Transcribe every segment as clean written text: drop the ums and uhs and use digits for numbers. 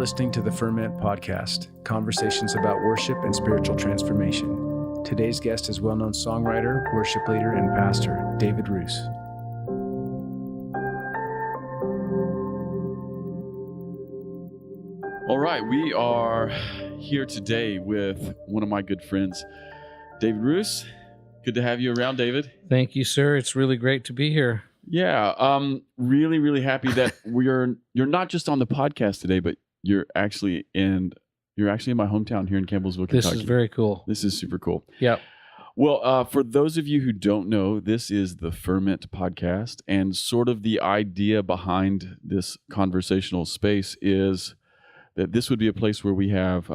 listening to the Ferment Podcast, conversations about worship and spiritual transformation. Today's guest is well-known songwriter, worship leader, and pastor, David Ruis. All right, we are here today with one of my good friends, David Ruis. Good to have you around, David. Thank you, sir. It's really great to be here. Yeah, really happy that you're not just on the podcast today, but you're actually in my hometown here in Campbellsville, Kentucky. This is very cool. This is super cool. Yeah. Well, for those of you who don't know, this is the Ferment Podcast, and sort of the idea behind this conversational space is that this would be a place where we have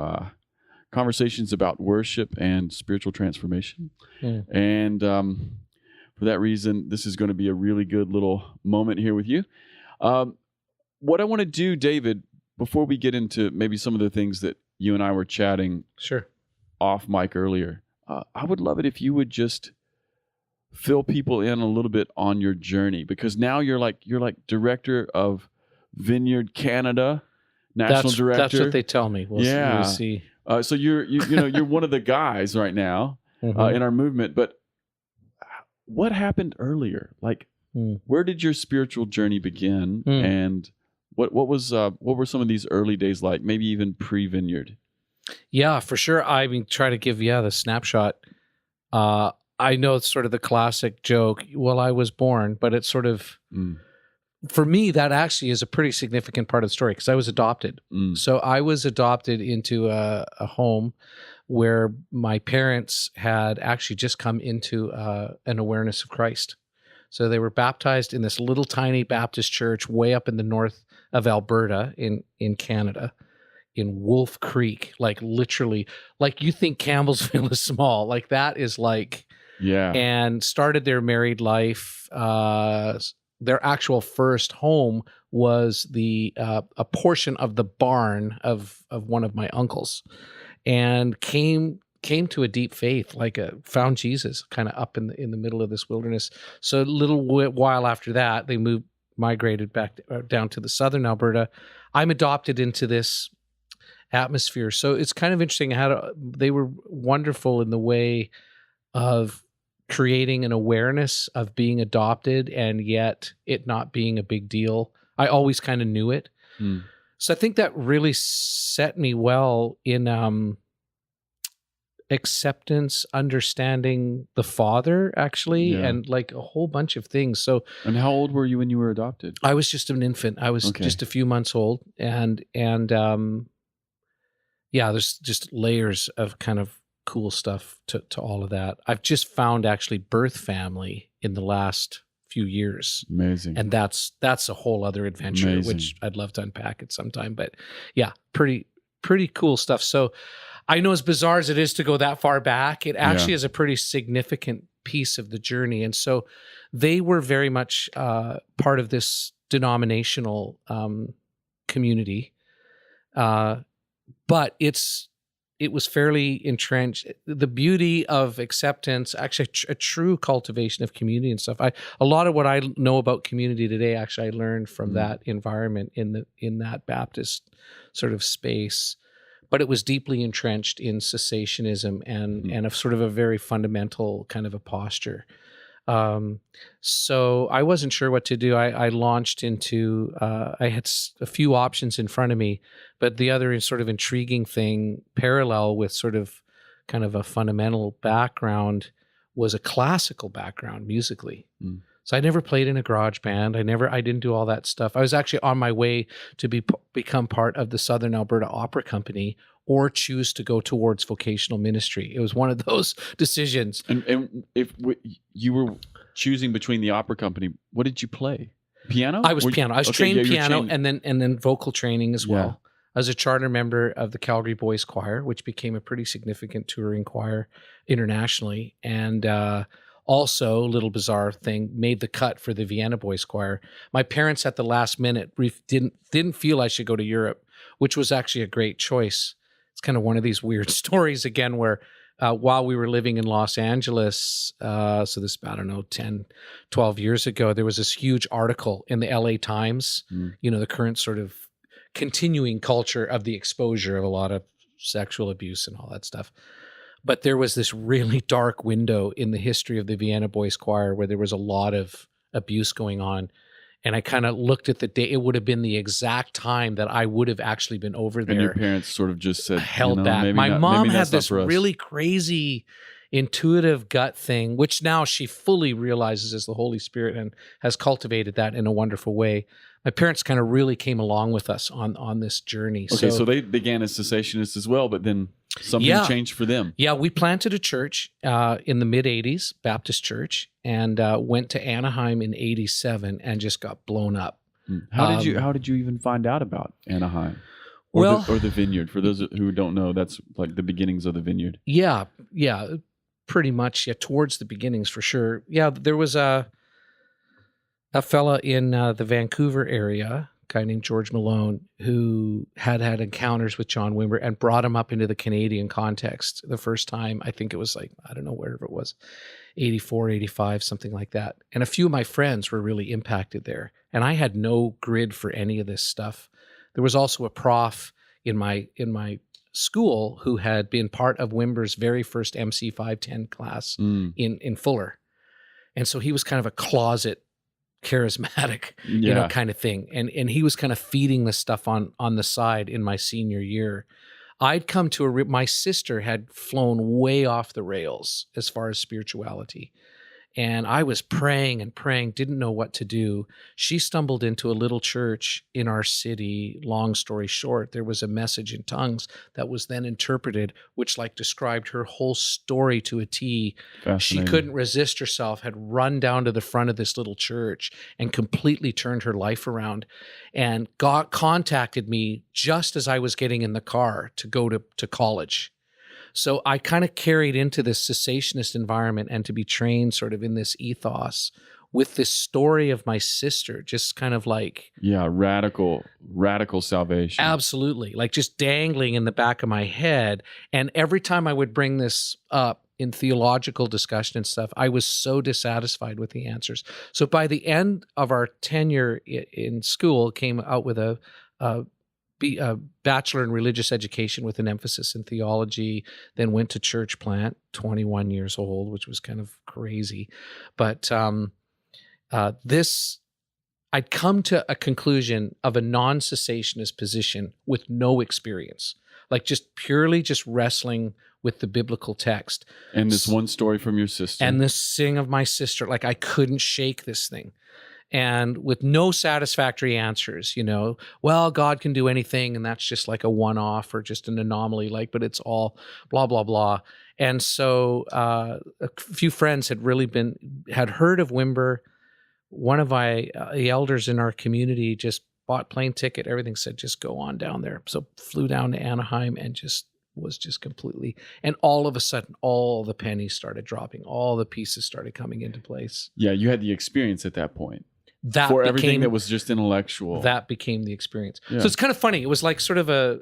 conversations about worship and spiritual transformation. Mm. And for that reason, this is going to be a really good little moment here with you. What I want to do, David, before we get into maybe some of the things that you and I were chatting Sure. off mic earlier, I would love it if you would just fill people in a little bit on your journey, because now you're like director of Vineyard Canada, national director. That's what they tell me. We'll see. So you're one of the guys right now in our movement. But what happened earlier? Like, where did your spiritual journey begin, and what were some of these early days like? Maybe even pre-Vineyard. Yeah, for sure. I mean, try to give the snapshot. I know it's sort of the classic joke. Well, I was born, but it's sort of for me that actually is a pretty significant part of the story because I was adopted. So I was adopted into a home where my parents had actually just come into an awareness of Christ. So they were baptized in this little tiny Baptist church way up in the north of Alberta in Canada, in Wolf Creek, like literally, like you think Campbellsville is small, like that is like, yeah. And started their married life. Their actual first home was a portion of the barn of one of my uncles, and came to a deep faith, found Jesus kind of up in the middle of this wilderness. So a little while after that, they migrated back down to the southern Alberta. I'm adopted into this atmosphere. So it's kind of interesting how they were wonderful in the way of creating an awareness of being adopted and yet it not being a big deal. I always kind of knew it. So I think that really set me well in acceptance, understanding the Father, actually, and like a whole bunch of things. So, and how old were you when you were adopted? I was just an infant. I was just a few months old, and there's just layers of kind of cool stuff to all of that. I've just found actually birth family in the last few years. Amazing. And that's a whole other adventure, which I'd love to unpack at some time. But yeah, pretty cool stuff. So I know as bizarre as it is to go that far back, it actually is a pretty significant piece of the journey. And so they were very much part of this denominational community. But it was fairly entrenched. The beauty of acceptance, actually a true cultivation of community and stuff. A lot of what I know about community today, actually, I learned from that environment in that Baptist sort of space. But it was deeply entrenched in cessationism and a sort of a very fundamental kind of a posture. So I wasn't sure what to do. I launched into, I had a few options in front of me, but the other sort of intriguing thing, parallel with sort of kind of a fundamental background, was a classical background musically. So I never played in a garage band. I didn't do all that stuff. I was actually on my way to become part of the Southern Alberta Opera Company or choose to go towards vocational ministry. It was one of those decisions. And if you were choosing between the opera company, what did you play? Piano? I was piano. I was trained piano and then vocal training as well. I was a charter member of the Calgary Boys Choir, which became a pretty significant touring choir internationally. And also, a little bizarre thing, made the cut for the Vienna Boys Choir. My parents at the last minute didn't feel I should go to Europe, which was actually a great choice. It's kind of one of these weird stories again where while we were living in Los Angeles, so this, I don't know, 10, 12 years ago, there was this huge article in the LA Times, the current sort of continuing culture of the exposure of a lot of sexual abuse and all that stuff. But there was this really dark window in the history of the Vienna Boys Choir where there was a lot of abuse going on. And I kind of looked at the day. It would have been the exact time that I would have actually been over there. And your parents sort of just said, held back. My mom had this really crazy intuitive gut thing, which now she fully realizes is the Holy Spirit and has cultivated that in a wonderful way. My parents kind of really came along with us on this journey. Okay, so they began as cessationists as well, but then something changed for them. Yeah, we planted a church in the mid-'80s, Baptist church, and went to Anaheim in '87 and just got blown up. How did you even find out about Anaheim? Or the Vineyard? For those who don't know, that's like the beginnings of the Vineyard. Yeah, pretty much. Yeah, towards the beginnings for sure. Yeah, there was a fella in the Vancouver area, a guy named George Malone, who had encounters with John Wimber and brought him up into the Canadian context the first time. I think it was like, I don't know, wherever it was, 84, 85, something like that. And a few of my friends were really impacted there. And I had no grid for any of this stuff. There was also a prof in my school who had been part of Wimber's very first MC 510 class in Fuller. And so he was kind of a closet charismatic, kind of thing. And he was kind of feeding this stuff on the side in my senior year. I'd come to my sister had flown way off the rails as far as spirituality. And I was praying and praying, didn't know what to do. She stumbled into a little church in our city. Long story short, there was a message in tongues that was then interpreted, which like described her whole story to a T. She couldn't resist herself, had run down to the front of this little church and completely turned her life around, and contacted me just as I was getting in the car to go to college. So I kind of carried into this cessationist environment and to be trained sort of in this ethos with this story of my sister, just kind of like... Yeah, radical salvation. Absolutely. Like just dangling in the back of my head. And every time I would bring this up in theological discussion and stuff, I was so dissatisfied with the answers. So by the end of our tenure in school, came out with a bachelor in religious education with an emphasis in theology, then went to church plant, 21 years old, which was kind of crazy. But I'd come to a conclusion of a non-cessationist position with no experience, like just purely just wrestling with the biblical text. And this one story from your sister. And this thing of my sister, like I couldn't shake this thing. And with no satisfactory answers, well, God can do anything, and that's just like a one-off or just an anomaly, but it's all blah, blah, blah. And so a few friends had heard of Wimber. One of my elders in our community just bought plane ticket, everything, said, just go on down there. So flew down to Anaheim and was completely, and all of a sudden, all the pennies started dropping, all the pieces started coming into place. Yeah, you had the experience at that point. Everything that was just intellectual. That became the experience. Yeah. So it's kind of funny. It was like sort of a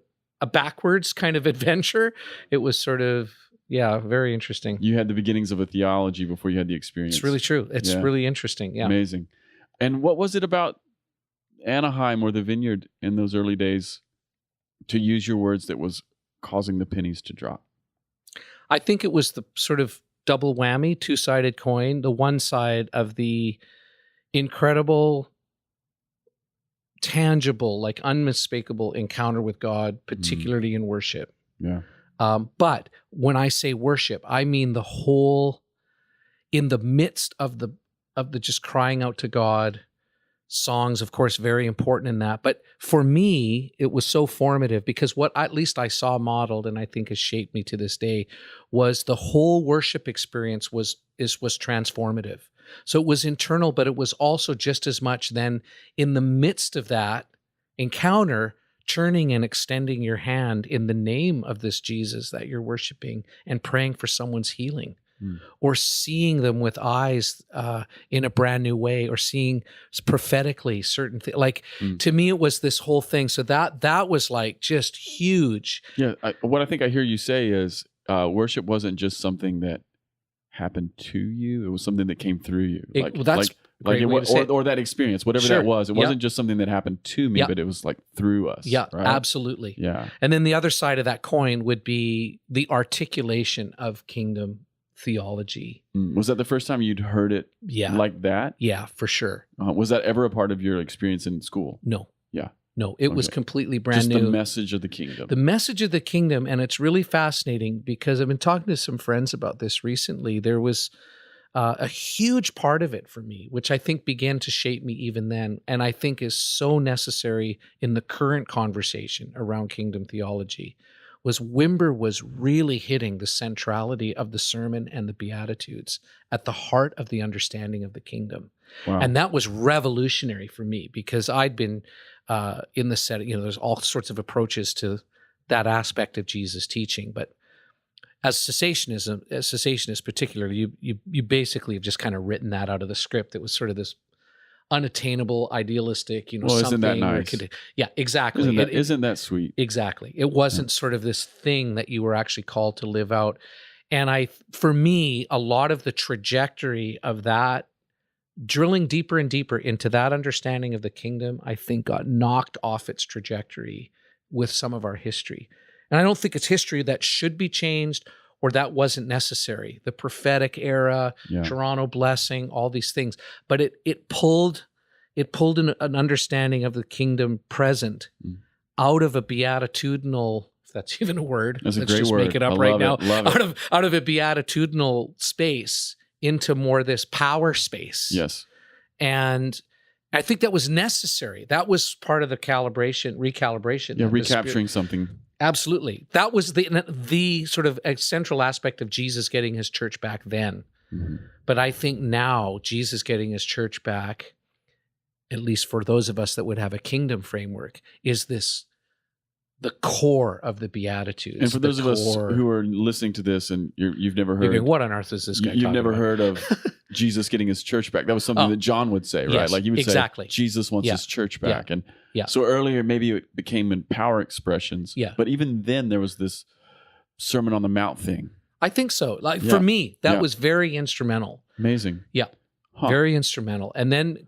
backwards kind of adventure. It was sort of, very interesting. You had the beginnings of a theology before you had the experience. It's really true. It's really interesting. Yeah. Amazing. And what was it about Anaheim or the Vineyard in those early days, to use your words, that was causing the pennies to drop? I think it was the sort of double whammy, two-sided coin. The one side of the incredible, tangible, like unmistakable encounter with God, particularly in worship. Yeah. But when I say worship, I mean the whole, in the midst of the just crying out to God. Songs, of course, very important in that. But for me, it was so formative because what at least I saw modeled, and I think has shaped me to this day, was the whole worship experience was transformative. So it was internal, but it was also just as much then in the midst of that encounter, turning and extending your hand in the name of this Jesus that you're worshiping and praying for someone's healing. Or seeing them with eyes in a brand new way, or seeing prophetically certain things. To me, it was this whole thing. So that was like just huge. Yeah, what I think I hear you say is worship wasn't just something that happened to you; it was something that came through you. Like or that experience, whatever Sure. that was. It Yep. wasn't just something that happened to me, Yep. but it was like through us. Yeah, right? absolutely. Yeah. And then the other side of that coin would be the articulation of kingdom theology. Was that the first time you'd heard it Yeah. like that? Yeah, for sure. Was that ever a part of your experience in school? No. Yeah. No, it was Okay. completely brand Just new. the message of the kingdom. The message of the kingdom, and it's really fascinating because I've been talking to some friends about this recently. There was a huge part of it for me, which I think began to shape me even then, and I think is so necessary in the current conversation around kingdom theology, was Wimber was really hitting the centrality of the sermon and the Beatitudes at the heart of the understanding of the kingdom. Wow. And that was revolutionary for me because I'd been in the setting, there's all sorts of approaches to that aspect of Jesus' teaching, but as cessationists particularly, you basically have just kind of written that out of the script. It was sort of this unattainable, idealistic, well, something. isn't that nice? Yeah, exactly. Isn't that sweet? Exactly. It wasn't sort of this thing that you were actually called to live out. And for me, a lot of the trajectory of that, drilling deeper and deeper into that understanding of the kingdom, I think got knocked off its trajectory with some of our history. And I don't think it's history that should be changed or that wasn't necessary. The prophetic era, Yeah. Toronto blessing, all these things. But it pulled an understanding of the kingdom present out of a beatitudinal, if that's even a word. That's a Let's great just word. make it up I right love now. it. Love it. Out of a beatitudinal space into more this power space. Yes. And I think that was necessary. That was part of the recalibration. Yeah, of the spirit. recapturing something. Absolutely. That was the sort of central aspect of Jesus getting his church back then. Mm-hmm. But I think now Jesus getting his church back, at least for those of us that would have a kingdom framework, is the core of the Beatitudes. And for those of us who are listening to this and you've never heard, you're going, what on earth is this guy you've talking never about? heard of Jesus getting his church back. That was something that John would say, right? Yes, Like he would exactly. say, Jesus wants his church back. And Yeah. so earlier, maybe it became in power expressions. Yeah. But even then, there was this Sermon on the Mount thing. I think so. Like Yeah. for me, that Yeah. was very instrumental. Amazing. Yeah. Huh. Very instrumental. And then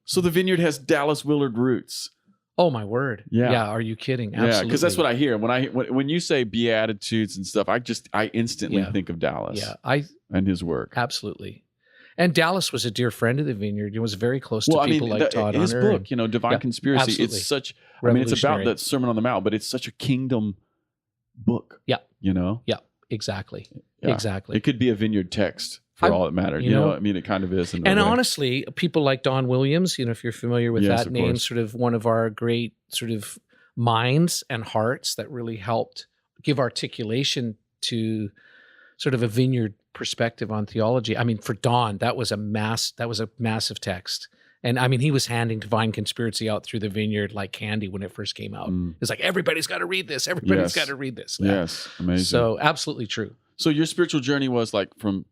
So the Vineyard has Dallas Willard roots. oh my word. Yeah. Yeah. Are you kidding? Absolutely. Yeah, because that's what I hear when you say Beatitudes and stuff. I instantly think of Dallas. Yeah. And his work. Absolutely. And Dallas was a dear friend of the Vineyard. He was very close to people like Todd his Hunter. book, Divine Conspiracy. absolutely. It's such. I mean, it's about Revolutionary. that Sermon on the Mount, but it's such a kingdom book. Yeah. Yeah. Exactly. Yeah. Exactly. It could be a Vineyard text for all it mattered. I mean, it kind of is. And honestly, people like Don Williams, if you're familiar with Yes, that of name, course. sort of one of our great sort of minds and hearts that really helped give articulation to sort of a Vineyard perspective on theology. I mean, for Don, that was a massive text. And I mean, he was handing Divine Conspiracy out through the Vineyard like candy when it first came out. It's like, everybody's got to read this. Everybody's got to read this. Yes, amazing. So absolutely true. So your spiritual journey was like from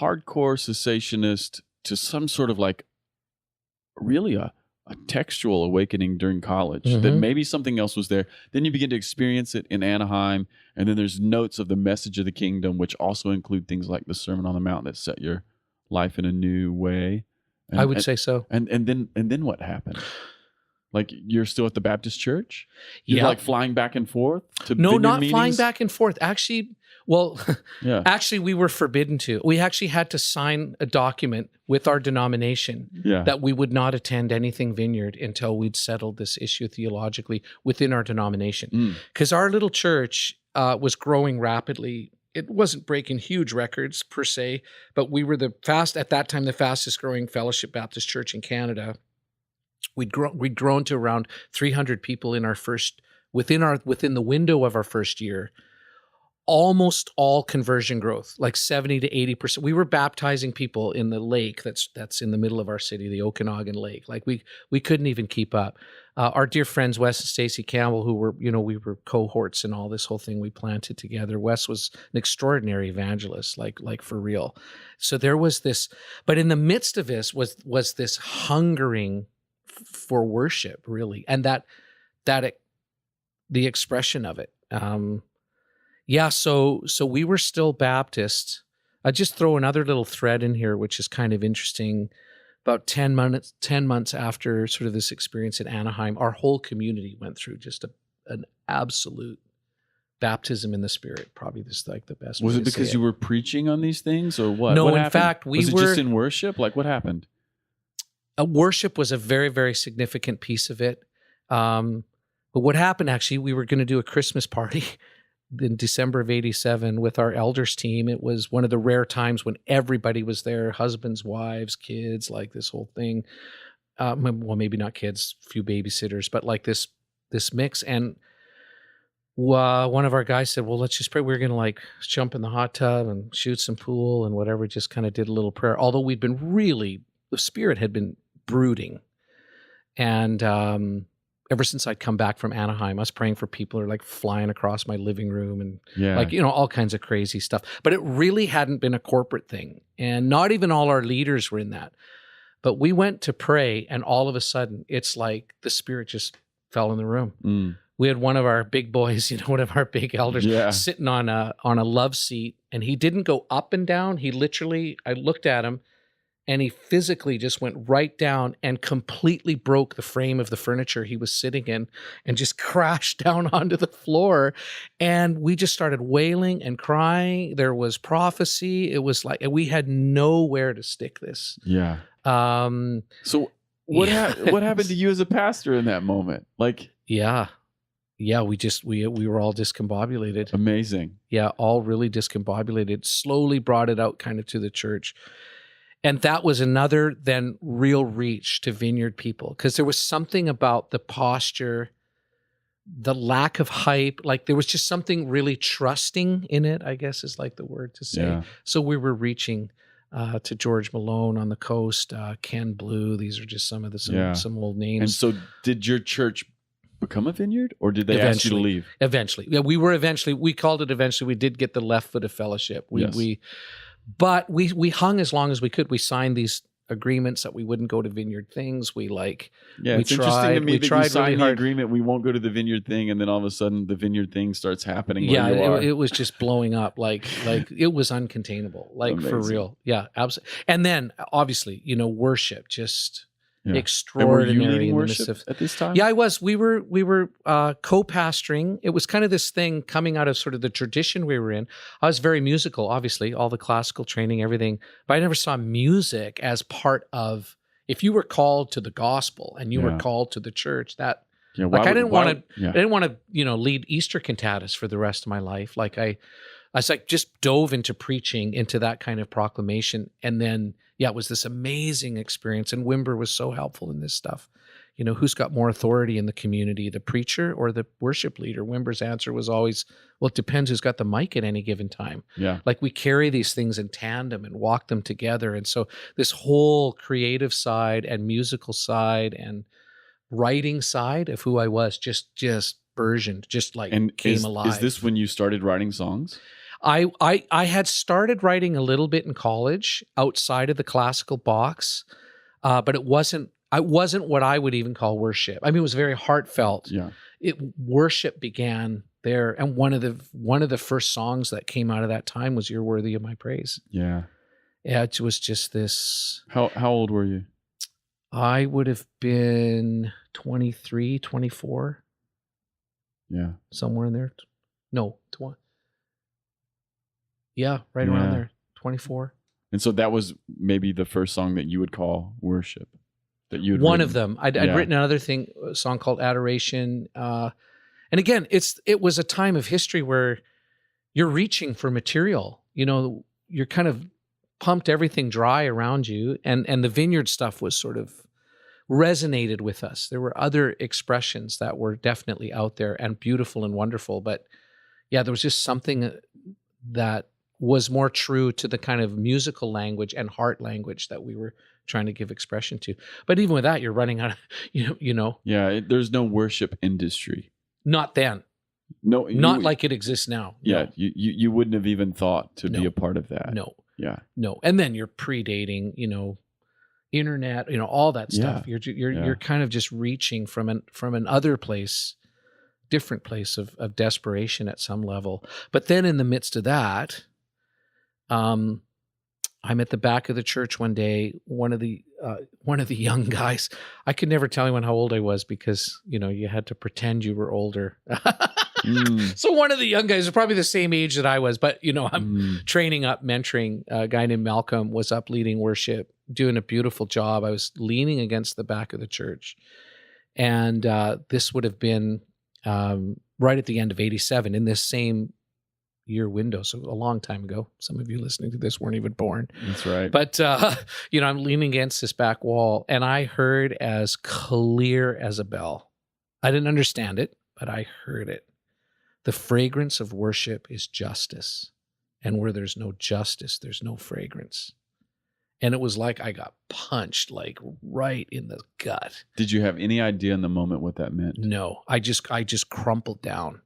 hardcore cessationist to some sort of like really a textual awakening during college, that maybe something else was there. Then you begin to experience it in Anaheim, and then there's notes of the message of the kingdom, which also include things like the Sermon on the Mount that set your life in a new way. I would say so. And then what happened? Like you're still at the Baptist church? You're like flying back and forth to No, Vineyard not meetings? flying back and forth. Actually, well, Yeah. actually, we were forbidden to. We actually had to sign a document with our denomination Yeah. that we would not attend anything Vineyard until we'd settled this issue theologically within our denomination. Because our little church was growing rapidly. It wasn't breaking huge records per se, but we were at that time, the fastest growing Fellowship Baptist Church in Canada. We'd grown to around 300 people in our first, within the window of our first year. Almost all conversion growth, like 70 to 80%. We were baptizing people in the lake that's in the middle of our city, the Okanagan Lake. Like we couldn't even keep up. Our dear friends Wes and Stacy Campbell, who were, we were cohorts in all this whole thing we planted together. Wes was an extraordinary evangelist, like for real. So there was this, but in the midst of this was this hungering for worship, really, and the expression of it. Yeah, so we were still Baptist. I just throw another little thread in here, which is kind of interesting. about 10 months after sort of this experience in Anaheim, our whole community went through just an absolute baptism in the Spirit. Probably this like the best. Was way it to because say you were preaching on these things, or what? No, What in happened? fact, was it just in worship? Like, what happened? Worship was a very, very significant piece of it. But what happened, actually, we were going to do a Christmas party in December of 87 with our elders team. It was one of the rare times when everybody was there, husbands, wives, kids, like this whole thing. Well, maybe not kids, few babysitters, but like this mix. And one of our guys said, well, let's just pray. We're going to like jump in the hot tub and shoot some pool and whatever. Just kind of did a little prayer. Although we'd been the Spirit had been brooding. And ever since I'd come back from Anaheim, I was praying for people who are like flying across my living room and like, all kinds of crazy stuff. But it really hadn't been a corporate thing. And not even all our leaders were in that. But we went to pray, and all of a sudden, it's like the Spirit just fell in the room. Mm. We had one of our big boys, one of our big elders, sitting on a love seat, and he didn't go up and down. He literally, I looked at him, and he physically just went right down and completely broke the frame of the furniture he was sitting in and just crashed down onto the floor. And we just started wailing and crying. There was prophecy. It was like, and we had nowhere to stick this. Yeah. So what happened to you as a pastor in that moment? Like, yeah, we were all discombobulated. Amazing. Yeah, all really discombobulated. Slowly brought it out kind of to the church. And that was another then real reach to Vineyard people, because there was something about the posture, the lack of hype, like there was just something really trusting in it, I guess is like the word to say. Yeah. So we were reaching to George Malone on the coast, Ken Blue. These are just some of some old names. And so did your church become a Vineyard, or did they ask you to leave? Eventually. Yeah, we called it eventually. We did get the left foot of fellowship. But we hung as long as we could. We signed these agreements that we wouldn't go to Vineyard things. It's interesting to me that you signed the agreement, we won't go to the Vineyard thing, and then all of a sudden the Vineyard thing starts happening. Yeah, it was just blowing up. Like it was uncontainable. Like Amazing. For real. Yeah, absolutely. And then obviously, worship just extraordinary. And were you leading worship at this time? Yeah, I was. We were co-pastoring. It was kind of this thing coming out of sort of the tradition we were in. I was very musical, obviously, all the classical training, everything. But I never saw music as part of, if you were called to the gospel and you were called to the church, that I didn't want to lead Easter cantatas for the rest of my life. Like I just dove into preaching, into that kind of proclamation, and then it was this amazing experience. And Wimber was so helpful in this stuff. Who's got more authority in the community, the preacher or the worship leader? Wimber's answer was always, well, it depends who's got the mic at any given time. Yeah. Like we carry these things in tandem and walk them together. And so this whole creative side and musical side and writing side of who I was just burgeoned, just like came alive. Is this when you started writing songs? I had started writing a little bit in college outside of the classical box, but it wasn't what I would even call worship. I mean, it was very heartfelt. Yeah. Worship began there, and one of the first songs that came out of that time was "You're Worthy of My Praise." Yeah. Yeah, it was just this. How old were you? I would have been 23, 24. Yeah. Somewhere in there. No, 20. Yeah, right around there, 24. And so that was maybe the first song that you would call worship. That you one of them. I'd written another a song called Adoration. And again, it was a time of history where you're reaching for material. You're kind of pumped everything dry around you, and the Vineyard stuff was sort of resonated with us. There were other expressions that were definitely out there and beautiful and wonderful, but there was just something that was more true to the kind of musical language and heart language that we were trying to give expression to. But even with that, you're running out of, Yeah, there's no worship industry. Not then. No, not like it exists now. Yeah, no. You wouldn't have even thought to be a part of that. No. Yeah. No. And then you're predating, internet, all that stuff. Yeah. You're kind of just reaching from an other place, different place of desperation at some level. But then in the midst of that, I'm at the back of the church one day. One of the one of the young guys. I could never tell anyone how old I was because, you had to pretend you were older. So one of the young guys was probably the same age that I was, but, I'm training up, mentoring. A guy named Malcolm was up leading worship, doing a beautiful job. I was leaning against the back of the church. And this would have been right at the end of 87 in this same year window. So a long time ago. Some of you listening to this weren't even born. That's right. But, I'm leaning against this back wall and I heard as clear as a bell. I didn't understand it, but I heard it. The fragrance of worship is justice. And where there's no justice, there's no fragrance. And it was like I got punched like right in the gut. Did you have any idea in the moment what that meant? No, I just crumpled down.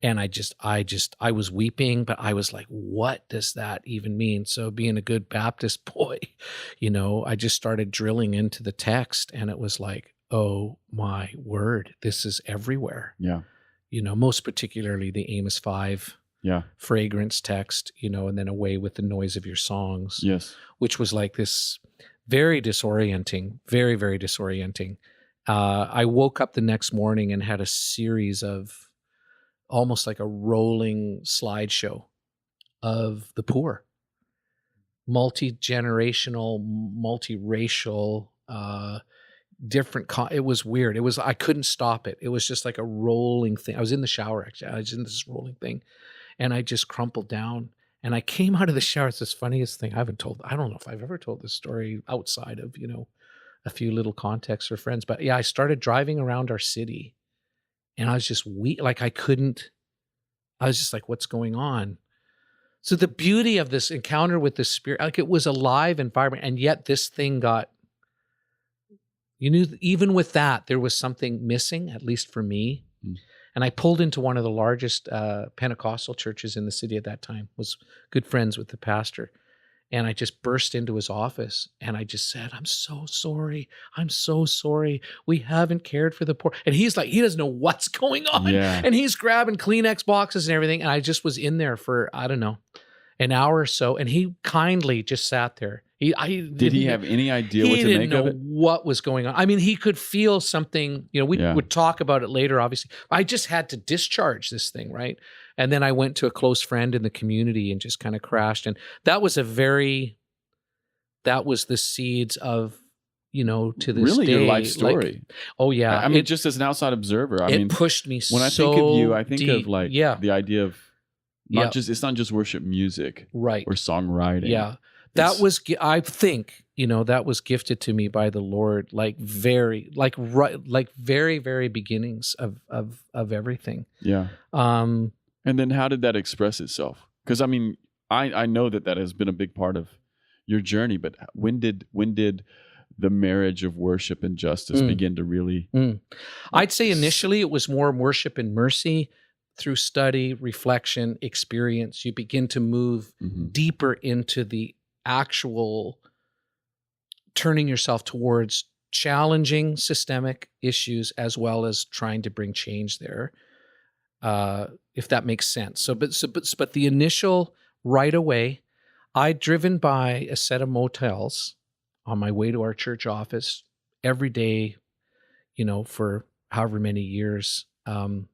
And I was weeping, but I was like, what does that even mean? So being a good Baptist boy, I just started drilling into the text and it was like, oh my word, this is everywhere. Yeah. Most particularly the Amos 5 fragrance text, and then away with the noise of your songs. Yes. Which was like this very disorienting, very, very disorienting. I woke up the next morning and had a series of almost like a rolling slideshow of the poor, multi-generational, multiracial, different. It was weird. I couldn't stop it. It was just like a rolling thing. I was in the shower, actually. I was in this rolling thing and I just crumpled down and I came out of the shower. It's the funniest thing I don't know if I've ever told this story outside of, a few little contexts or friends, but yeah, I started driving around our city and I was just weak. Like I was just like, what's going on? So the beauty of this encounter with the Spirit, like it was a live environment. And yet this thing even with that, there was something missing, at least for me. And I pulled into one of the largest Pentecostal churches in the city at that time, was good friends with the pastor. And I just burst into his office and I just said, I'm so sorry. I'm so sorry. We haven't cared for the poor. And he's like, he doesn't know what's going on. Yeah. And he's grabbing Kleenex boxes and everything. And I just was in there for, I don't know, an hour or so. And he kindly just sat there. Did he have any idea what to make of it? He didn't know what was going on. I mean, he could feel something, we would talk about it later, obviously. I just had to discharge this thing, right? And then I went to a close friend in the community and just kind of crashed. And that was the seeds of, to this really day. Your life story. Like, oh yeah. I mean, just as an outside observer, it pushed me when I think of you, I think deep. of like the idea of it's not just worship music, right? Or songwriting. Yeah. That was, I think, that was gifted to me by the Lord, like very, very beginnings of everything. Yeah. And then how did that express itself? Because I mean, I know that has been a big part of your journey, but when did the marriage of worship and justice begin to really? I'd say initially it was more worship and mercy. Through study, reflection, experience, you begin to move deeper into the actual turning yourself towards challenging systemic issues as well as trying to bring change there, if that makes sense. But the initial right away, I'd driven by a set of motels on my way to our church office every day, for however many years, or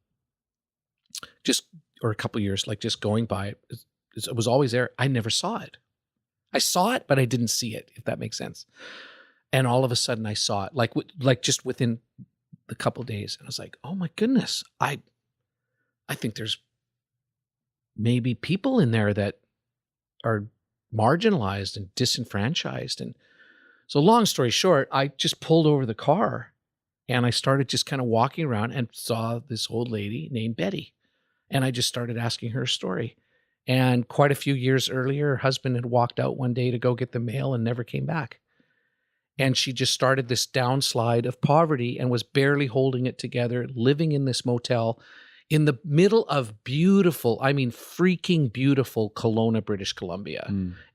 a couple years, like just going by it. It was always there. I never saw it. I saw it, but I didn't see it, if that makes sense. And all of a sudden I saw it, like just within the couple days. And I was like, oh my goodness, I think there's maybe people in there that are marginalized and disenfranchised. And so long story short, I just pulled over the car and I started just kind of walking around and saw this old lady named Betty. And I just started asking her a story. And quite a few years earlier, her husband had walked out one day to go get the mail and never came back. And she just started this downslide of poverty and was barely holding it together, living in this motel in the middle of beautiful, I mean, freaking beautiful Kelowna, British Columbia.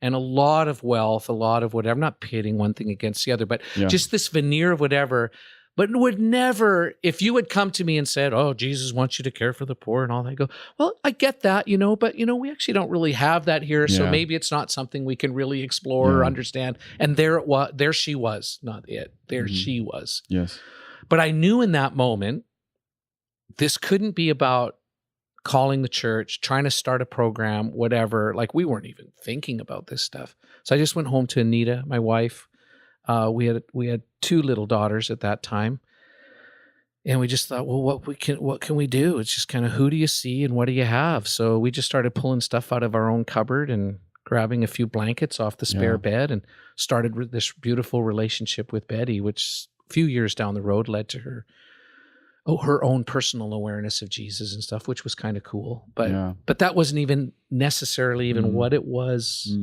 And a lot of wealth, a lot of whatever. I'm not pitting one thing against the other, but just this veneer of whatever. but would never, if you had come to me and said, oh, Jesus wants you to care for the poor and all that, I go, well, I get that, but, we actually don't really have that here. So Yeah. maybe it's not something we can really explore or understand. And there she was, not it. There she was. Yes. But I knew in that moment, this couldn't be about calling the church, trying to start a program, whatever. Like, we weren't even thinking about this stuff. So I just went home to Anita, my wife. We had 2 little daughters at that time, and we just thought, well, what can we do? It's just kind of, who do you see and what do you have? So we just started pulling stuff out of our own cupboard and grabbing a few blankets off the spare bed, and started this beautiful relationship with Betty, which a few years down the road led to her own personal awareness of Jesus and stuff, which was kind of cool. But that wasn't even necessarily even what it was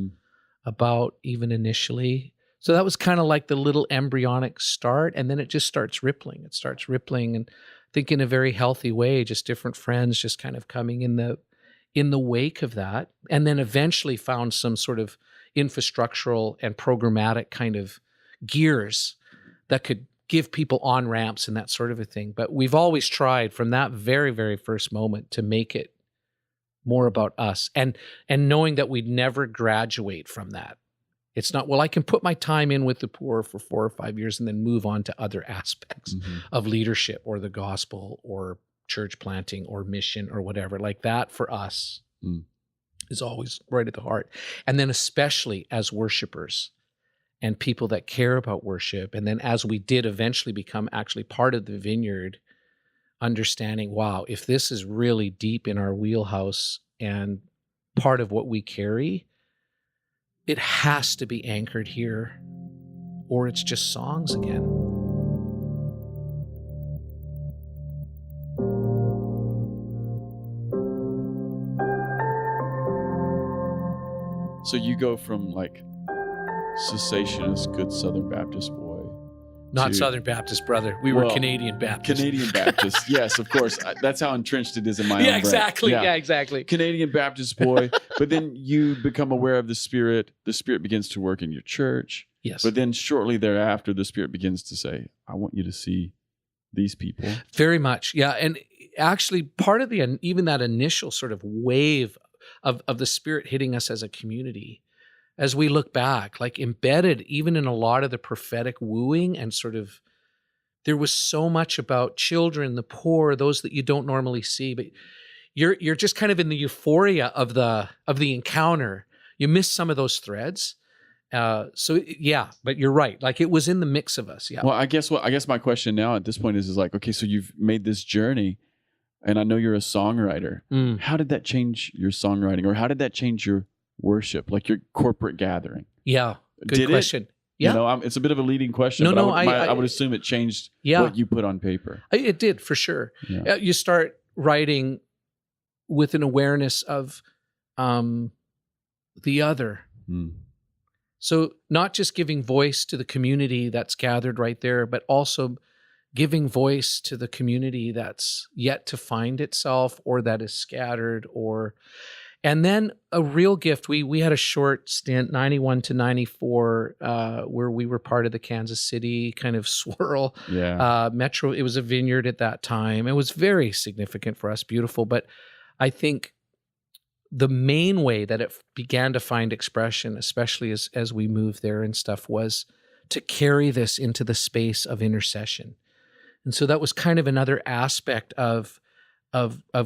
about even initially. So that was kind of like the little embryonic start, and then it just starts rippling. It starts rippling, and I think in a very healthy way, just different friends just kind of coming in the wake of that, and then eventually found some sort of infrastructural and programmatic kind of gears that could give people on-ramps and that sort of a thing. But we've always tried from that very, very first moment to make it more about us, and knowing that we'd never graduate from that. It's not, well, I can put my time in with the poor for 4 or 5 years and then move on to other aspects of leadership or the gospel or church planting or mission or whatever. Like, that for us is always right at the heart. And then especially as worshipers and people that care about worship. And then as we did eventually become actually part of the Vineyard, understanding, wow, if this is really deep in our wheelhouse and part of what we carry, it has to be anchored here, or it's just songs again. So you go from like cessationist, good Southern Baptist boy. Not Southern Baptist, brother. We were Canadian Baptist. Canadian Baptist, yes, of course. That's how entrenched it is in my own brain. Exactly. Yeah, exactly. Canadian Baptist boy. But then you become aware of the Spirit. The Spirit begins to work in your church. Yes. But then shortly thereafter, the Spirit begins to say, I want you to see these people. Very much, yeah. And actually, part of even that initial sort of wave of the Spirit hitting us as a community, as we look back, like embedded even in a lot of the prophetic wooing and sort of, there was so much about children, the poor, those that you don't normally see, but you're just kind of in the euphoria of the encounter. You miss some of those threads. So yeah, but you're right. Like, it was in the mix of us. Yeah. Well, I guess my question now at this point is like, okay, so you've made this journey, and I know you're a songwriter. How did that change your songwriting, or how did that change your worship, like your corporate gathering? Yeah, good question. Yeah, it's a bit of a leading question. No, I would assume it changed what you put on paper. It did, for sure. Yeah. You start writing with an awareness of the other. So not just giving voice to the community that's gathered right there, but also giving voice to the community that's yet to find itself, or that is scattered, and then a real gift. We had a short stint, 91 to 94, where we were part of the Kansas City kind of swirl. Metro. It was a Vineyard at that time. It was very significant for us, beautiful. But I think the main way that it began to find expression, especially as we moved there and stuff, was to carry this into the space of intercession. And so that was kind of another aspect of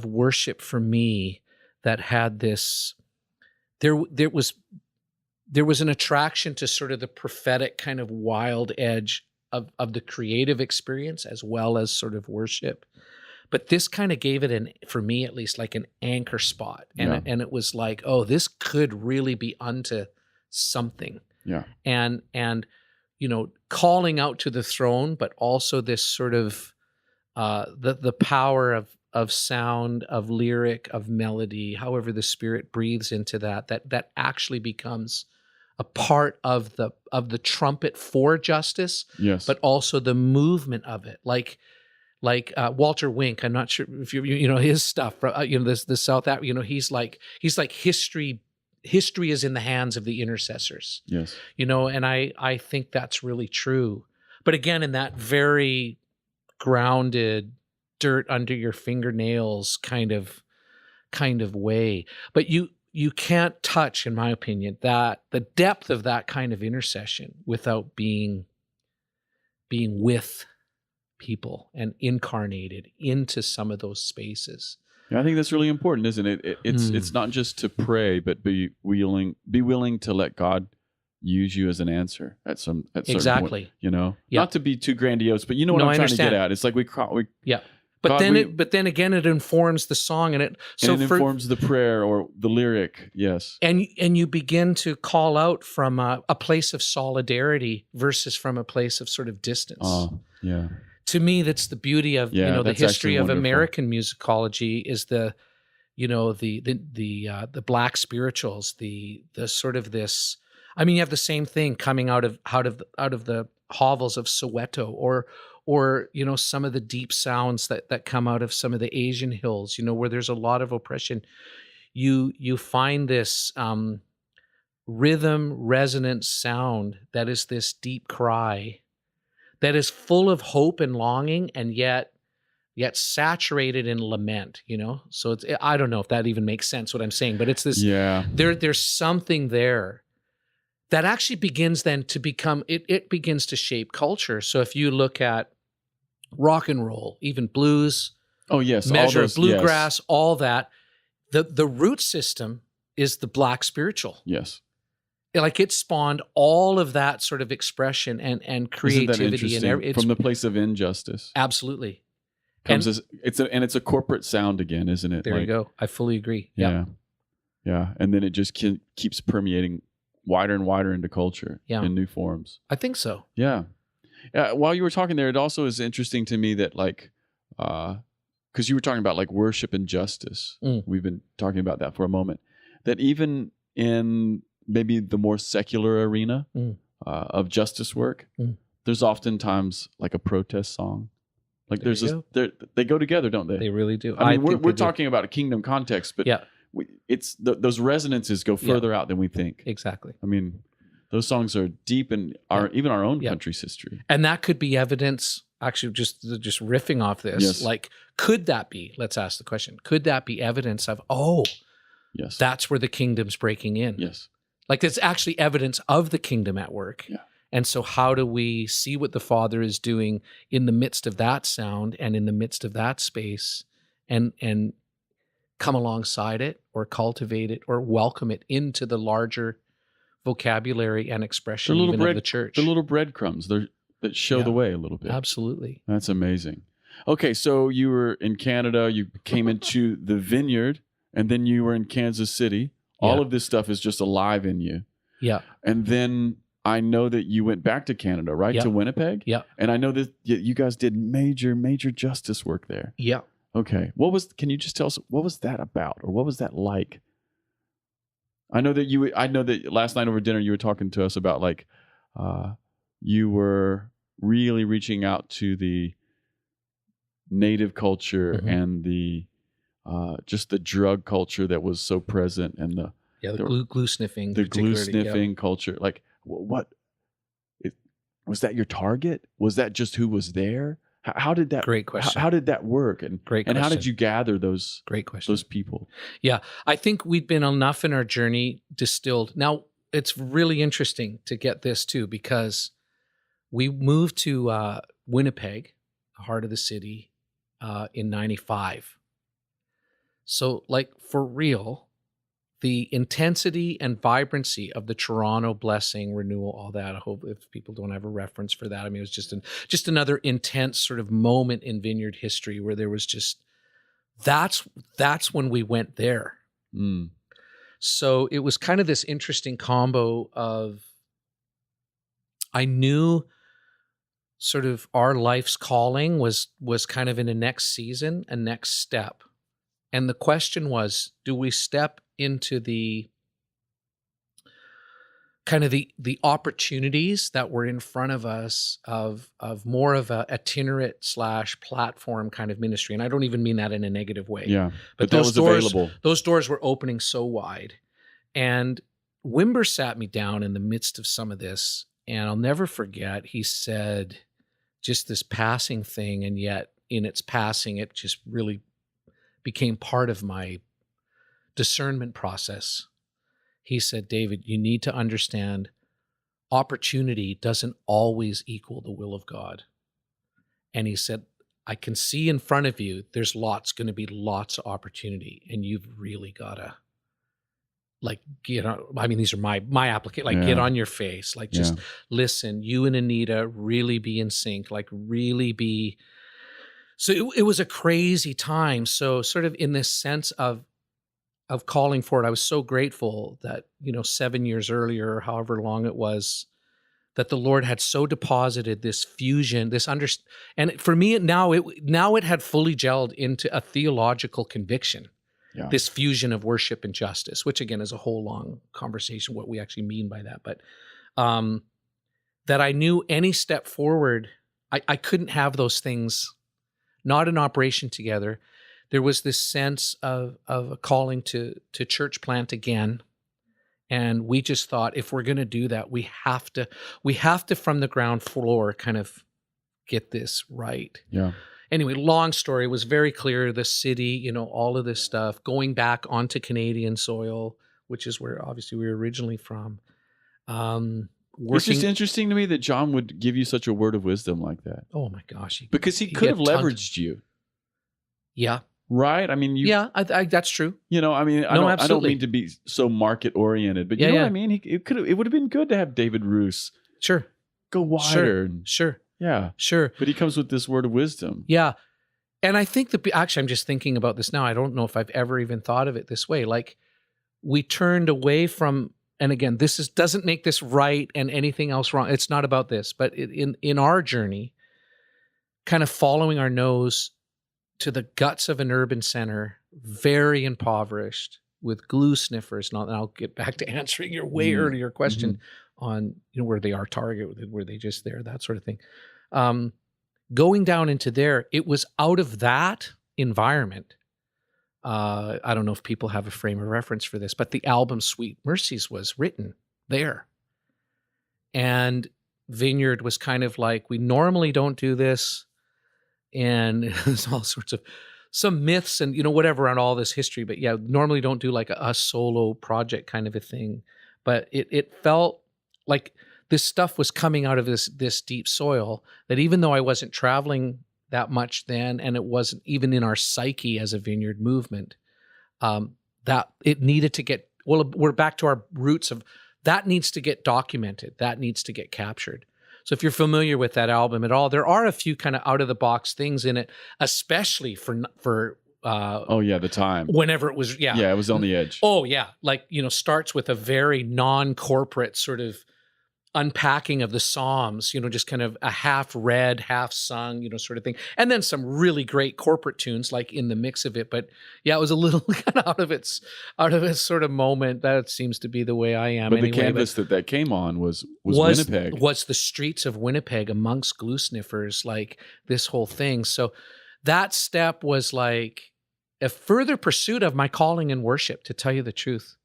worship for me that had this. There was an attraction to sort of the prophetic kind of wild edge of the creative experience as well as sort of worship. But this kind of gave it for me at least, like an anchor spot. And it was like, oh, this could really be unto something. Yeah. And calling out to the throne, but also this sort of the power of sound, of lyric, of melody, however the Spirit breathes into that actually becomes a part of the trumpet for justice. Yes. But also the movement of it, like Walter Wink. I'm not sure if his stuff. The South Africa. He's like history. History is in the hands of the intercessors. Yes. And I think that's really true. But again, in that very grounded, dirt under your fingernails kind of way. But you can't touch, in my opinion, that the depth of that kind of intercession without being with people and incarnated into some of those spaces. Yeah, I think that's really important, isn't it? It's not just to pray, but be willing to let God use you as an answer at certain Exactly. point, you know? Yeah. Not to be too grandiose, but you know what I'm trying to get at. It's like we yeah. But God, then again, it informs the song, and it informs the prayer or the lyric. Yes, and you begin to call out from a place of solidarity versus from a place of sort of distance. Oh, yeah. To me, that's the beauty of the history of American musicology is the black spirituals, the sort of this. I mean, you have the same thing coming out of the hovels of Soweto, or some of the deep sounds that come out of some of the Asian hills, where there's a lot of oppression. You find this rhythm resonant sound that is this deep cry that is full of hope and longing, and yet saturated in lament, So I don't know if that even makes sense what I'm saying, but it's this. Yeah. There's something there that actually begins then to become, it begins to shape culture. So if you look at rock and roll, even blues, measure of bluegrass, all that, the root system is the black spiritual. Yes. Like it spawned all of that sort of expression and creativity and from the place of injustice. Absolutely. It's a corporate sound again, isn't it? There you go. I fully agree. Yeah. And then it just keeps permeating wider and wider into culture in new forms. I think so. Yeah. While you were talking there, it also is interesting to me that because you were talking about like worship and justice. We've been talking about that for a moment. That even in maybe the more secular arena of justice work, there's oftentimes like a protest song. Like they go together, don't they? They really do. I mean, we're talking about a kingdom context, but those resonances go further out than we think. Exactly. I mean, those songs are deep in even our own country's history. And that could be evidence, actually, just riffing off this, like, could that be, let's ask the question, could that be evidence of, that's where the kingdom's breaking in? Yes. Like, it's actually evidence of the kingdom at work. Yeah. And so how do we see what the Father is doing in the midst of that sound and in the midst of that space and come alongside it or cultivate it or welcome it into the larger vocabulary and expression even of the church. The little breadcrumbs that show the way a little bit. Absolutely. That's amazing. Okay, so you were in Canada, you came into the Vineyard, and then you were in Kansas City. All of this stuff is just alive in you. Yeah. And then I know that you went back to Canada, right? Yeah. To Winnipeg? Yeah. And I know that you guys did major justice work there. Yeah. Okay. Can you just tell us, what was that about? Or what was that like? I know that last night over dinner, you were talking to us about like, you were really reaching out to the native culture and the, just the drug culture that was so present and the glue sniffing, culture. Like, what was that your target? Was that just who was there? How did that? Great question. How did that work? And how did you gather those? Great question. Those people. Yeah, I think we'd been enough in our journey distilled. Now it's really interesting to get this too, because we moved to Winnipeg, the heart of the city, in '95. So, like, for real, the intensity and vibrancy of the Toronto blessing, renewal, all that. I hope if people don't have a reference for that. I mean, it was just another intense sort of moment in Vineyard history where there was just, that's when we went there. So it was kind of this interesting combo of, I knew sort of our life's calling was kind of in a next season, a next step. And the question was, do we step into the kind of the opportunities that were in front of us of more of a itinerant / platform kind of ministry? And I don't even mean that in a negative way. Yeah, but that was available. Those doors were opening so wide. And Wimber sat me down in the midst of some of this, and I'll never forget, he said, just this passing thing. And yet in its passing, it just really became part of my discernment process. He said, David, you need to understand opportunity doesn't always equal the will of God. And he said, I can see in front of you, there's going to be lots of opportunity, and you've really got to get on. I mean, these are my application, get on your face, just listen, you and Anita really be in sync, really be. So it was a crazy time. So sort of in this sense of calling for it, I was so grateful that, 7 years earlier, or however long it was, that the Lord had so deposited this fusion, and for me now it had fully gelled into a theological conviction. Yeah. This fusion of worship and justice, which again is a whole long conversation, what we actually mean by that. But that I knew any step forward, I couldn't have those things not in operation together. There was this sense of a calling to church plant again. And we just thought, if we're going to do that, we have to from the ground floor kind of get this right. Yeah. Anyway, long story, it was very clear, the city, all of this stuff, going back onto Canadian soil, which is where obviously we were originally from. It's just interesting to me that John would give you such a word of wisdom like that. Oh my gosh. Because he could have leveraged you. Yeah. Right? I mean, that's true. I don't mean to be so market oriented, but you know what I mean? It would have been good to have David Ruis. Sure. Go wider. Sure. Yeah. Sure. But he comes with this word of wisdom. Yeah. And I think actually, I'm just thinking about this now. I don't know if I've ever even thought of it this way. We turned away from, and again, doesn't make this right and anything else wrong. It's not about this, but in our journey, kind of following our nose to the guts of an urban center, very impoverished, with glue sniffers. And I'll get back to answering your way earlier question on where they are target, were they just there, that sort of thing. Going down into there, it was out of that environment. I don't know if people have a frame of reference for this, but the album Sweet Mercies was written there. And Vineyard was kind of we normally don't do this. And there's all sorts of some myths and, whatever on all this history. But yeah, normally don't do a solo project kind of a thing. But it felt like this stuff was coming out of this deep soil, that even though I wasn't traveling that much then, and it wasn't even in our psyche as a Vineyard movement, that it needed to get, we're back to our roots of that needs to get documented. That needs to get captured. So if you're familiar with that album at all, there are a few kind of out of the box things in it, especially for the time. Whenever it was, Yeah, it was on the edge. Oh yeah. Starts with a very non-corporate sort of unpacking of the Psalms, just kind of a half read, half sung, sort of thing. And then some really great corporate tunes in the mix of it. But yeah, it was a little kind of out of its sort of moment. That seems to be the way I am. But anyway, the canvas that came on was Winnipeg. Was the streets of Winnipeg amongst glue sniffers, this whole thing. So that step was a further pursuit of my calling in worship, to tell you the truth.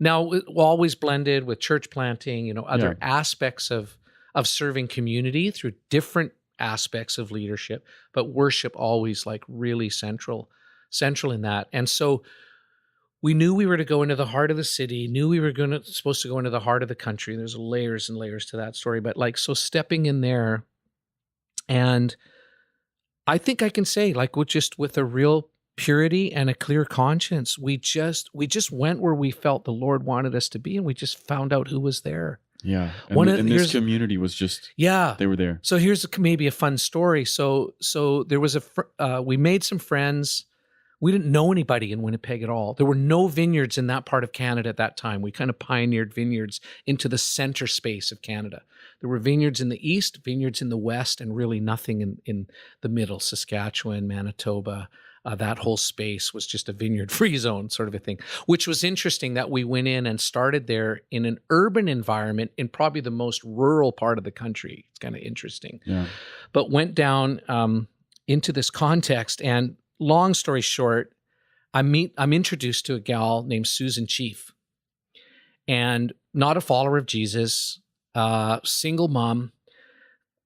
Now, always blended with church planting, other aspects of serving community through different aspects of leadership, but worship always really central in that. And so we knew we were to go into the heart of the city, knew we were supposed to go into the heart of the country. There's layers and layers to that story, but so stepping in there, and I think I can say with a real purity and a clear conscience, we just went where we felt the Lord wanted us to be, and we just found out who was there. Yeah, and this community was just they were there. So here's maybe a fun story. So there was we made some friends. We didn't know anybody in Winnipeg at all. There were no vineyards in that part of Canada at that time. We kind of pioneered vineyards into the center space of Canada. There were vineyards in the east, vineyards in the west, and really nothing in the middle, Saskatchewan, Manitoba. That whole space was just a vineyard-free zone sort of a thing, which was interesting that we went in and started there in an urban environment in probably the most rural part of the country. It's kind of interesting. Yeah. But went down into this context, and long story short, I'm introduced to a gal named Susan Chief, and not a follower of Jesus, single mom,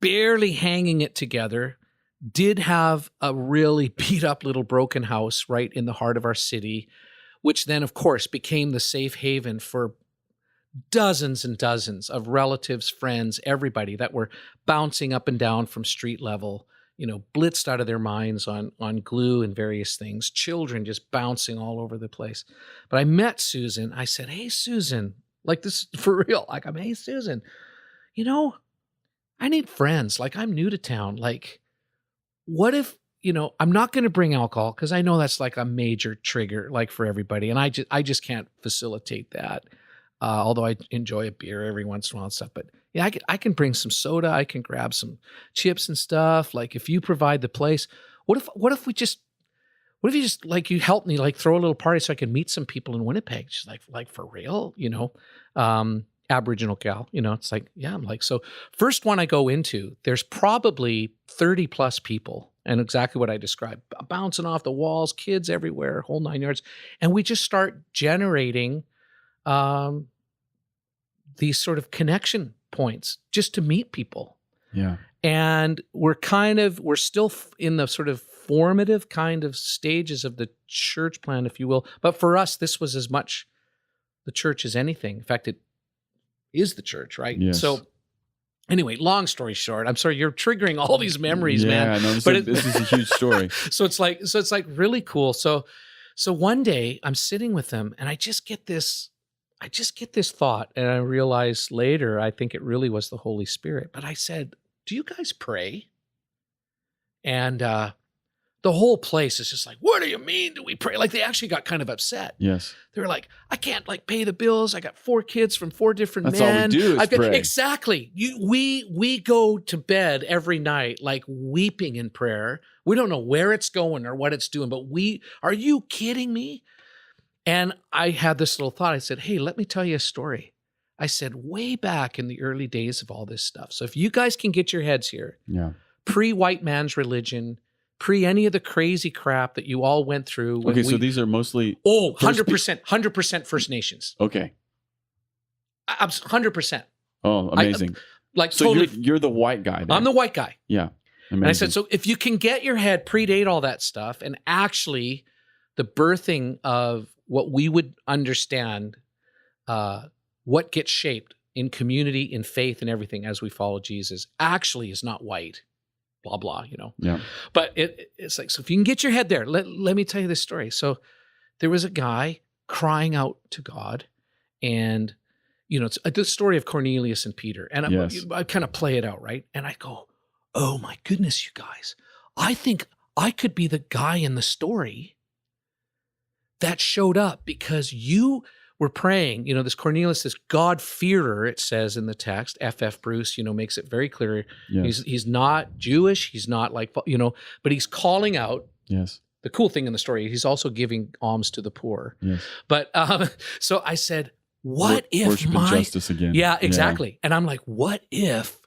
barely hanging it together, did have a really beat up little broken house right in the heart of our city, which then, of course, became the safe haven for dozens and dozens of relatives, friends, everybody that were bouncing up and down from street level, blitzed out of their minds on glue and various things, children just bouncing all over the place. But I met Susan. I said, "Hey, Susan, like this is for real." Like, "Hey, Susan, I need friends. Like, I'm new to town. Like, what if, I'm not going to bring alcohol because I know that's like a major trigger, like for everybody. And I just can't facilitate that. Although I enjoy a beer every once in a while and stuff, but yeah, I can bring some soda. I can grab some chips and stuff. Like, if you provide the place, what if you just like, you help me like throw a little party so I can meet some people in Winnipeg?" She's like for real, Aboriginal gal, it's like, yeah, I'm like, so first one I go into, there's probably 30 plus people, and exactly what I described, bouncing off the walls, kids everywhere, whole 9 yards. And we just start generating these sort of connection points just to meet people. Yeah. And we're still in the sort of formative kind of stages of the church plan, if you will. But for us, this was as much the church as anything. In fact, it is the church, right? Yes. So anyway, long story short, I'm sorry, you're triggering all these memories, man. Yeah, no, this is a huge story. So it's like really cool. So one day I'm sitting with them and I just get this thought, and I realized later, I think it really was the Holy Spirit. But I said, "Do you guys pray?" And the whole place is just like, "What do you mean, do we pray?" Like, they actually got kind of upset. Yes. They were like, "I can't like pay the bills. I got 4 kids from 4 different That's men. all we do is pray." Exactly. We go to bed every night like weeping in prayer. We don't know where it's going or what it's doing, but are you kidding me? And I had this little thought. I said, "Hey, let me tell you a story." I said, way back in the early days of all this stuff. So if you guys can get your heads here, Yeah. pre-white man's religion, pre any of the crazy crap that you all went through. So these are mostly 100% First Nations. Okay. 100%. Oh, amazing. So totally. you're the white guy there. I'm the white guy. Yeah. Amazing. And I said, so if you can get your head, predate all that stuff, and actually the birthing of what we would understand, what gets shaped in community, in faith, and everything as we follow Jesus, actually is not white, blah, blah, Yeah. But it's like, so if you can get your head there, let me tell you this story. So there was a guy crying out to God, and, it's the story of Cornelius and Peter. And I kind of play it out, right? And I go, "Oh my goodness, you guys, I think I could be the guy in the story that showed up because you were praying." This Cornelius, this God-fearer, it says in the text, F.F. Bruce, makes it very clear. Yes. He's not Jewish. He's not like, but he's calling out. Yes. The cool thing in the story, he's also giving alms to the poor. Yes. But so I said, what if worship and justice again? Yeah, exactly. Yeah. And I'm like, what if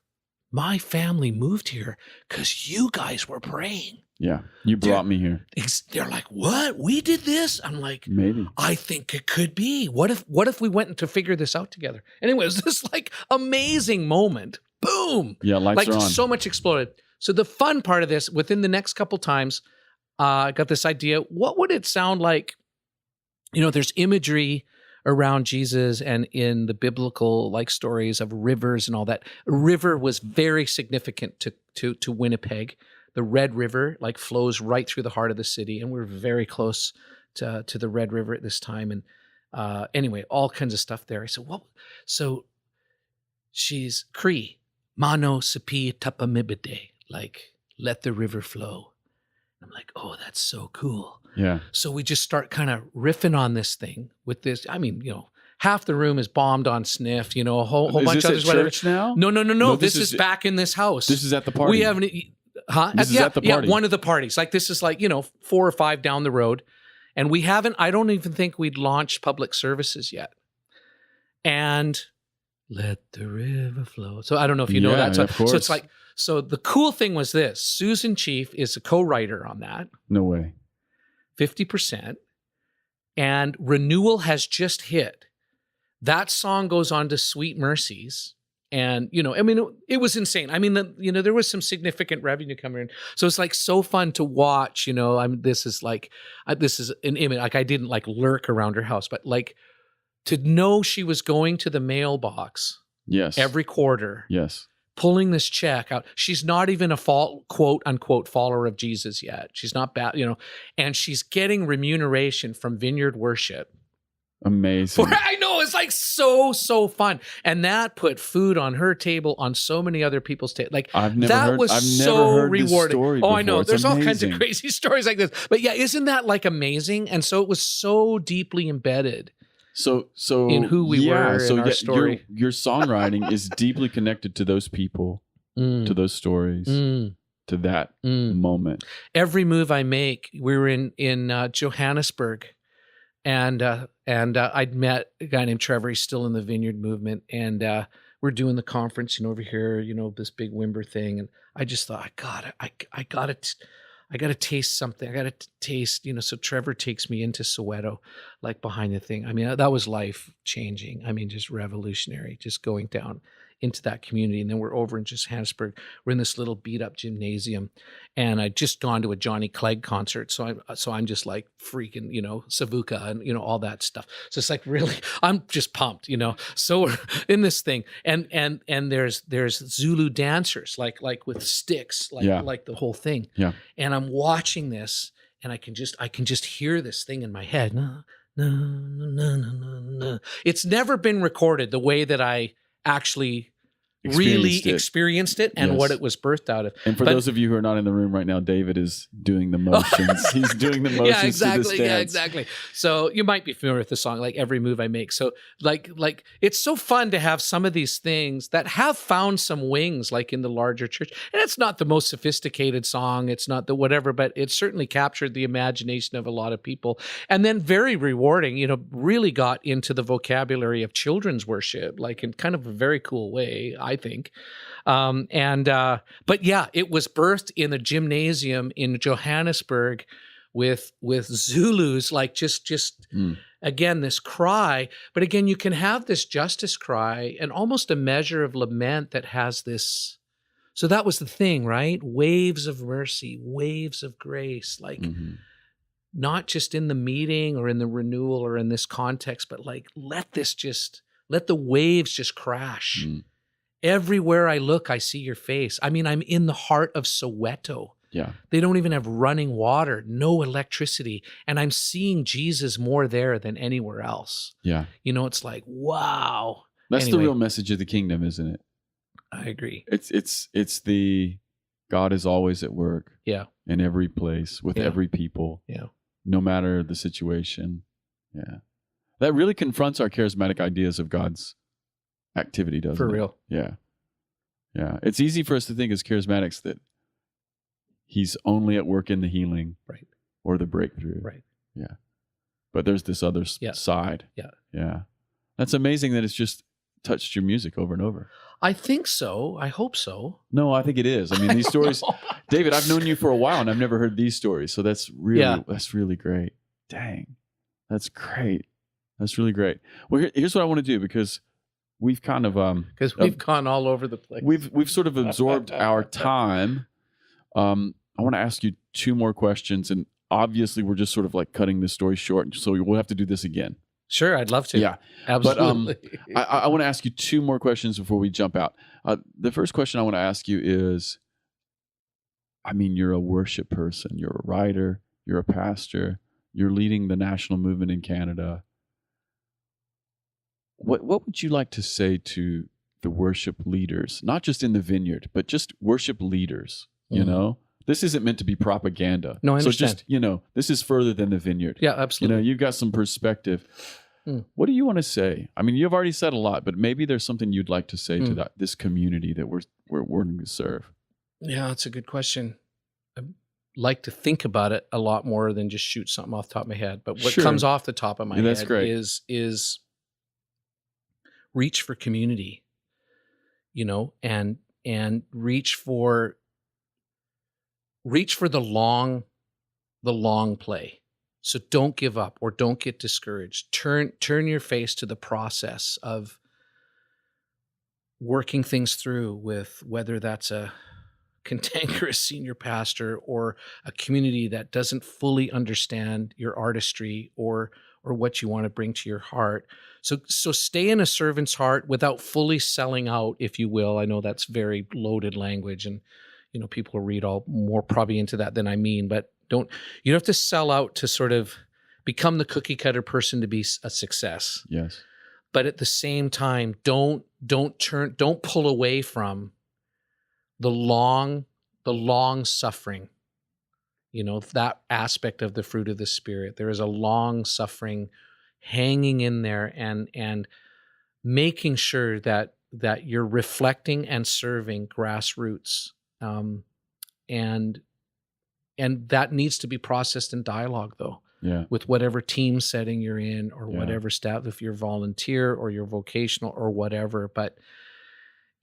my family moved here because you guys were praying? Yeah, you brought me here. They're like, "What? We did this?" I'm like, maybe. I think it could be. What if we went to figure this out together? Anyway, it was this like amazing moment. Boom. Yeah, lights are on. So much exploded. So the fun part of this, within the next couple times, I got this idea. What would it sound like? There's imagery around Jesus and in the biblical like stories of rivers and all that. A river was very significant to Winnipeg. The Red River like flows right through the heart of the city, and we're very close to the Red River at this time. And anyway, all kinds of stuff there. I said, "What?" So she's Cree, mano sapi tapamibide, like let the river flow. I'm like, "Oh, that's so cool." Yeah. So we just start kind of riffing on this thing with this. I mean, half the room is bombed on sniff, a whole bunch of others. Is this at church now? No. This is back in this house. This is at the party. We haven't. Huh? This is at the party. Yeah, one of the parties. Like this is like 4 or 5 down the road, and we haven't. I don't even think we'd launched public services yet. And let the river flow. So I don't know if you know that. So, of course. So it's like. So the cool thing was this: Susan Chief is a co-writer on that. No way. 50%, and renewal has just hit. That song goes on to Sweet Mercies, And, I mean, it was insane. I mean, there was some significant revenue coming in. So it's like so fun to watch, this is an image. Like I didn't like lurk around her house, but like to know she was going to the mailbox Yes. every quarter, Yes. pulling this check out. She's not even a quote unquote follower of Jesus yet. She's not bad, and she's getting remuneration from Vineyard Worship. Amazing. I know, it's like so fun, and that put food on her table, on so many other people's table. Like I've never heard this rewarding. Story I know. It's There's amazing. all kinds of crazy stories like this, but yeah, isn't that like amazing? And so it was so deeply embedded. So in who we were, so in our story. Your songwriting is deeply connected to those people, to those stories, to that moment. Every move I make, we were in Johannesburg. And I'd met a guy named Trevor. He's still in the Vineyard movement, and we're doing the conference, over here, this big Wimber thing. And I just thought, I gotta taste something. I gotta taste, So Trevor takes me into Soweto, like behind the thing. I mean, that was life changing. I mean, just revolutionary. Just going down into that community, and then we're over in Johannesburg. We're in this little beat up gymnasium, and I'd just gone to a Johnny Clegg concert, so I'm just like freaking, Savuka and all that stuff. So it's like really, I'm just pumped, So we're in this thing, and there's Zulu dancers like with sticks, like the whole thing. Yeah. And I'm watching this, and I can just hear this thing in my head. No, no, no, no, no, no. It's never been recorded the way that I actually experienced it and what it was birthed out of. And for those of you who are not in the room right now, David is doing the motions. He's doing the motions. Yeah, exactly. To this dance. Yeah, exactly. So you might be familiar with the song, like Every Move I Make. So like it's so fun to have some of these things that have found some wings, like in the larger church. And it's not the most sophisticated song. It's not the whatever, but it certainly captured the imagination of a lot of people. And then very rewarding, really got into the vocabulary of children's worship, like in kind of a very cool way, I think. But yeah, it was birthed in a gymnasium in Johannesburg with Zulus, like just again, this cry. But again, you can have this justice cry and almost a measure of lament that has this. So that was the thing, right? Waves of mercy, waves of grace, like not just in the meeting or in the renewal or in this context, but like, let the waves just crash. Everywhere I look, I see your face. I mean, I'm in the heart of Soweto. Yeah. They don't even have running water, no electricity. And I'm seeing Jesus more there than anywhere else. Yeah. It's like, wow. That's the real message of the kingdom, isn't it? I agree. It's the God is always at work. Yeah. In every place, with every people. Yeah. No matter the situation. Yeah. That really confronts our charismatic ideas of God's activity, doesn't it? For real. Yeah. Yeah. It's easy for us to think as charismatics that he's only at work in the healing. Right. Or the breakthrough. Right. Yeah. But there's this other side. Yeah. Yeah. That's amazing that it's just touched your music over and over. I think so. I hope so. No, I think it is. I mean, these stories, David, I've known you for a while and I've never heard these stories. So that's really great. Dang. That's great. That's really great. Well, here's what I want to do, because we've kind of we've gone all over the place. We've sort of absorbed our time. I want to ask you two more questions, and obviously we're just sort of like cutting this story short, so we'll have to do this again. Sure, I'd love to. Yeah, absolutely. But I want to ask you two more questions before we jump out. The first question I want to ask you is, I mean, you're a worship person, you're a writer, you're a pastor, you're leading the national movement in Canada. What would you like to say to the worship leaders, not just in the Vineyard, but just worship leaders? You know, this isn't meant to be propaganda. No, I understand. So just, this is further than the Vineyard. Yeah, absolutely. You've got some perspective. What do you want to say? I mean, you've already said a lot, but maybe there's something you'd like to say to this community that we're wanting to serve. Yeah, that's a good question. I'd like to think about it a lot more than just shoot something off the top of my head. But what comes off the top of my head great. is reach for community, and reach for the long play. So don't give up or don't get discouraged. Turn your face to the process of working things through with whether that's a cantankerous senior pastor or a community that doesn't fully understand your artistry or what you want to bring to your heart. So stay in a servant's heart without fully selling out, if you will. I know that's very loaded language, and people read all more probably into that than I mean, but you don't have to sell out to sort of become the cookie cutter person to be a success. Yes. But at the same time, don't pull away from the long suffering, that aspect of the fruit of the Spirit. There is a long suffering hanging in there, and making sure that you're reflecting and serving grassroots, and that needs to be processed in dialogue, though. Yeah. With whatever team setting you're in, or whatever staff, if you're volunteer or you're vocational or whatever,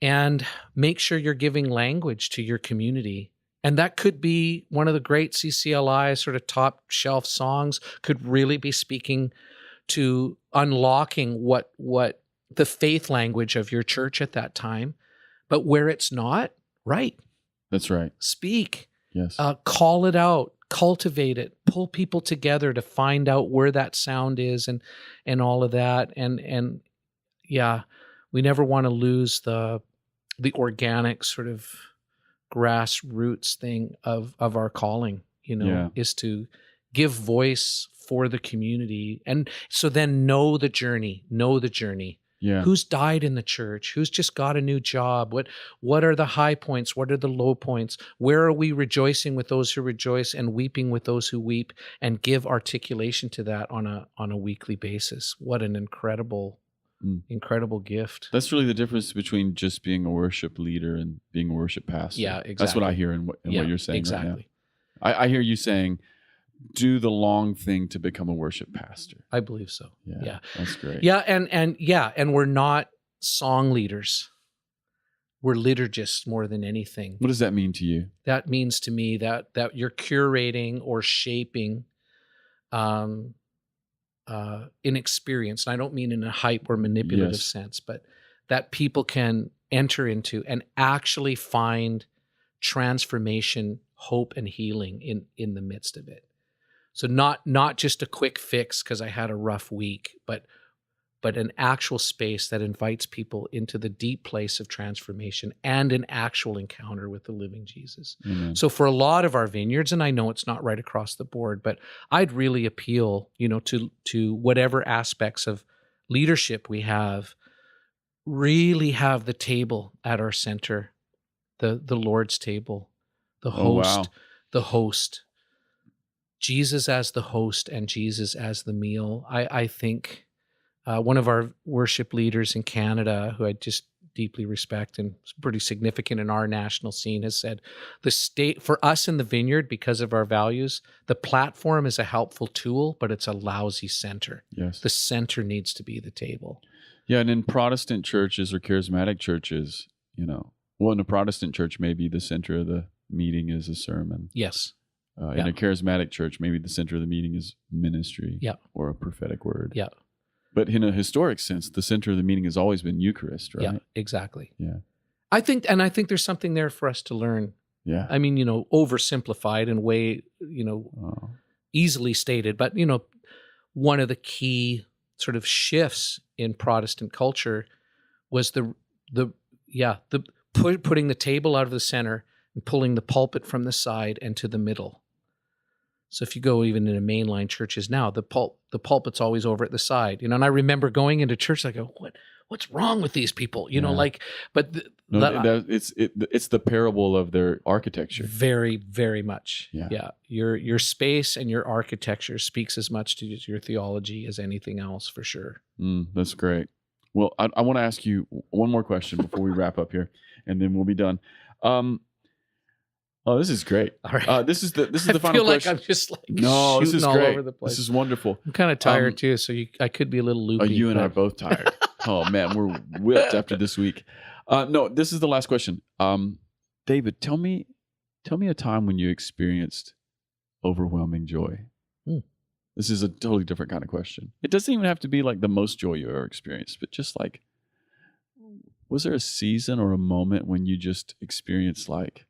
and make sure you're giving language to your community. And that could be one of the great CCLI sort of top shelf songs, could really be speaking to unlocking what the faith language of your church at that time. But where it's not, right. That's right. Speak. Yes. Call it out, cultivate it, pull people together to find out where that sound is, and all of that. And yeah, we never want to lose the organic sort of grassroots thing of our calling, is to give voice for the community. And so then know the journey. Yeah. Who's died in the church? Who's just got a new job? What are the high points? What are the low points? Where are we rejoicing with those who rejoice and weeping with those who weep, and give articulation to that on a weekly basis? What an incredible gift. That's really the difference between just being a worship leader and being a worship pastor. Yeah, exactly. That's what I hear in what you're saying exactly. right now. I hear you saying, do the long thing to become a worship pastor. I believe so. Yeah. That's great. Yeah, and we're not song leaders. We're liturgists more than anything. What does that mean to you? That means to me that you're curating or shaping an experience. And I don't mean in a hype or manipulative sense, but that people can enter into and actually find transformation, hope, and healing in the midst of it. So not just a quick fix because I had a rough week, but an actual space that invites people into the deep place of transformation and an actual encounter with the living Jesus. Amen. So for a lot of our vineyards, and I know it's not right across the board, but I'd really appeal, to whatever aspects of leadership we have, really have the table at our center, the Lord's table, the host. Jesus as the host and Jesus as the meal. I think one of our worship leaders in Canada, who I just deeply respect and is pretty significant in our national scene, has said, the state for us in the Vineyard, because of our values, the platform is a helpful tool, but it's a lousy center. Yes. The center needs to be the table. Yeah, and in Protestant churches or charismatic churches, in a Protestant church, maybe the center of the meeting is a sermon. Yes. In a charismatic church, maybe the center of the meeting is ministry or a prophetic word. Yeah. But in a historic sense, the center of the meeting has always been Eucharist, right? Yeah, exactly. Yeah. I think there's something there for us to learn. Yeah. I mean, oversimplified and way, easily stated, but, one of the key sort of shifts in Protestant culture was putting the table out of the center and pulling the pulpit from the side and to the middle. So if you go even into mainline churches now, the pulpit's always over at the side, and I remember going into church, I go, what's wrong with these people? It's the parable of their architecture. Very, very much. Yeah. Your space and your architecture speaks as much to your theology as anything else, for sure. That's great. Well, I want to ask you one more question before we wrap up here, and then we'll be done. Oh, this is great. All right. This is the final question. I feel like I'm just shooting this is all great. over the place. This is wonderful. I'm kind of tired too, so I could be a little loopy. You and I are both tired. Oh man, we're whipped after this week. No, this is the last question. David, tell me a time when you experienced overwhelming joy. This is a totally different kind of question. It doesn't even have to be like the most joy you ever experienced, but just like was there a season or a moment when you just experienced like,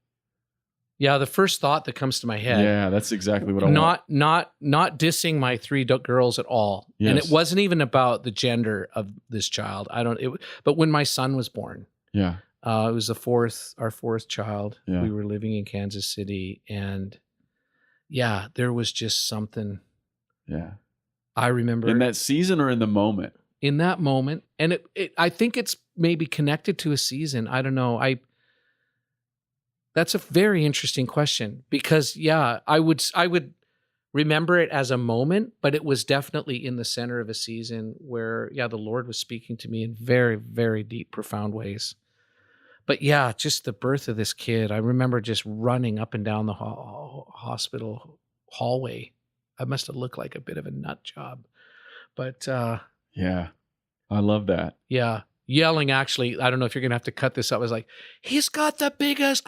Yeah, the first thought that comes to my head. yeah, that's exactly what I want. Not dissing my 3 girls at all, and it Yes. wasn't even about the gender of this child. But when my son was born, Yeah. it was our fourth child. Yeah. We were living in Kansas City, and yeah, there was just something. Yeah. I remember In that season or in the moment? in that moment, and I think it's maybe connected to a season. I don't know. That's a very interesting question, because yeah, I would remember it as a moment, but it was definitely in the center of a season where, yeah, the Lord was speaking to me in very, very deep, profound ways. But yeah, just the birth of this kid, I remember just running up and down the hospital hallway. I must have looked like a bit of a nut job, but Yeah. I love that. yeah, yelling. Actually, I don't know if you're gonna have to cut this up. I was like, "He's got the biggest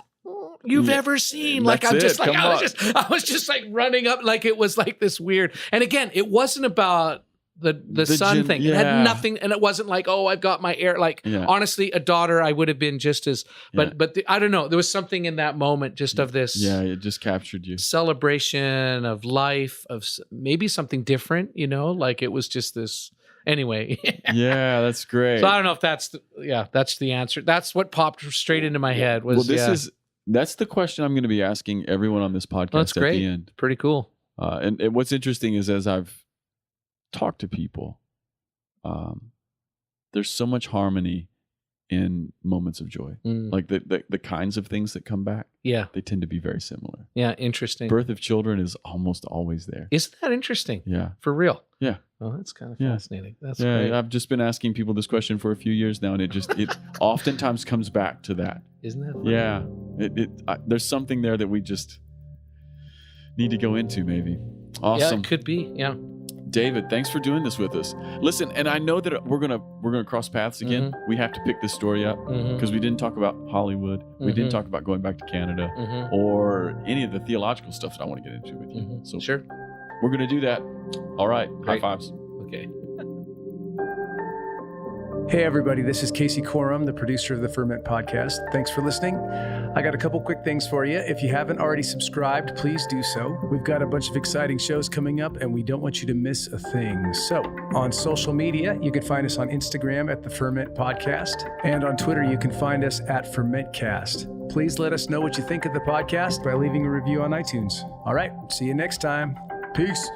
you've ever seen." Like, That's I'm just it. like, Come I was just like running up, like it was like this weird. And again, it wasn't about the son thing. It yeah. had nothing, and it wasn't like, oh, I've got my air. Like, Yeah. honestly, a daughter, I would have been just as. But I don't know. There was something in that moment, just of this. Yeah, it just captured you. Celebration of life, of maybe something different. Like it was just this. Anyway. Yeah, that's great. So I don't know if that's the answer. That's what popped straight into my head. That's the question I'm going to be asking everyone on this podcast That's at great. the end. Pretty cool. And what's interesting is, as I've talked to people, there's so much harmony in moments of joy. Like the kinds of things that come back, Yeah. they tend to be very similar. Yeah. Interesting. Birth of children is almost always there. Isn't that interesting? Yeah. For real. Yeah. Oh, that's kind of Yeah. fascinating. That's Yeah, great. I've just been asking people this question for a few years now, and it oftentimes comes back to that. Isn't that funny? Yeah, there's something there that we just need to go into, maybe. Awesome. Yeah, it could be. Yeah. David, thanks for doing this with us. Listen, and I know that we're gonna cross paths again. We have to pick this story up because we didn't talk about Hollywood. We didn't talk about going back to Canada or any of the theological stuff that I want to get into with you. So Sure. we're gonna do that. All right. Great. High fives. Okay. Hey everybody, this is Casey Corum, the producer of the Ferment Podcast. Thanks for listening. I got a couple quick things for you. If you haven't already subscribed, please do so. We've got a bunch of exciting shows coming up and we don't want you to miss a thing. So on social media, you can find us on Instagram at the Ferment Podcast, and on Twitter, you can find us at FermentCast. Please let us know what you think of the podcast by leaving a review on iTunes. All right, see you next time. Peace.